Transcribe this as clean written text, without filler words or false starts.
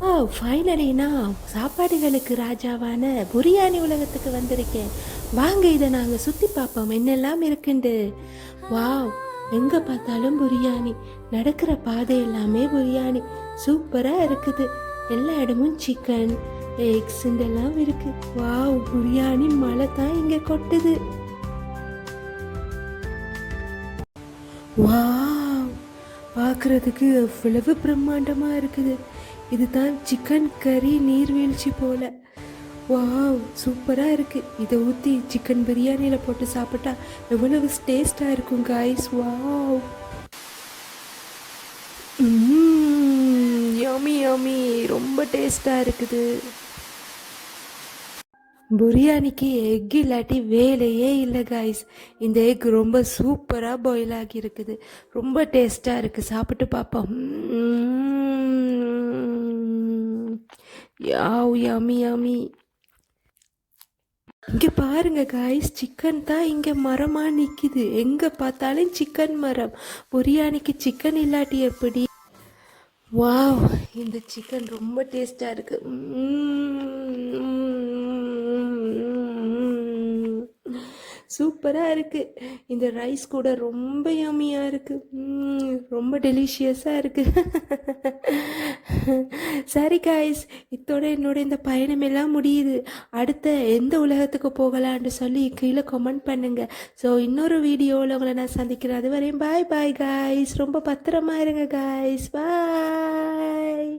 Finally நான் சாப்பாடுகளுக்கு ராஜாவான பிரியாணி உலகத்துக்கு வந்திருக்கேன். வாங்க இதை நாங்கள் சுற்றி பார்ப்போம் என்னெல்லாம் இருக்குண்டு. வாவ், எங்கே பார்த்தாலும் பிரியாணி, நடக்கிற பாதை எல்லாமே பிரியாணி, சூப்பராக இருக்குது. எல்லா இடமும் சிக்கன், எக்ஸ் எல்லாம் இருக்கு. வாவ், பிரியாணி மழை தான் இங்கே கொட்டுது. வாவ், பார்க்குறதுக்கு எவ்வளவு பிரம்மாண்டமாக இருக்குது. இதுதான் சிக்கன் கறி நீர்வீழ்ச்சி போல. வாவ், சூப்பராக இருக்குது. இதை ஊற்றி சிக்கன் பிரியாணியில் போட்டு சாப்பிட்டா எவ்வளவு டேஸ்டாக இருக்கும் காய்ஸ். வாவ், யம்மி யம்மி, ரொம்ப டேஸ்டாக இருக்குது. பிரியாணிக்கு எக் இல்லாட்டி வேலையே இல்லை காய்ஸ். இந்த எக் ரொம்ப சூப்பராக பாயில் ஆகி இருக்குது, ரொம்ப டேஸ்டாக இருக்குது. சாப்பிட்டு பார்ப்போம். யாவ், யம்மி யம்மி. இங்கே பாருங்க காய்ஸ், சிக்கன் தான் இங்கே மரமாக நிற்கிது. எங்கே பார்த்தாலும் சிக்கன் மரம். பிரியாணிக்கு சிக்கன் இல்லாட்டி எப்படி? வாவ், இந்த சிக்கன் ரொம்ப டேஸ்டாக இருக்குது. சூப்பராக இருக்குது. இந்த ரைஸ் கூட ரொம்ப யம்மியாக இருக்குது. ரொம்ப டெலிஷியஸாக இருக்குது. சரி காய்ஸ், இத்தோட என்னோட இந்த பயணம் எல்லாம் முடியுது. அடுத்த எந்த உலகத்துக்கு போகலான்னு சொல்லி கீழே கமெண்ட் பண்ணுங்க. ஸோ இன்னொரு வீடியோவில் உங்களை நான் சந்திக்கிறேன். அது வரையும் பாய் பாய் காய்ஸ். ரொம்ப பத்திரமா இருங்க காய்ஸ். பாய்.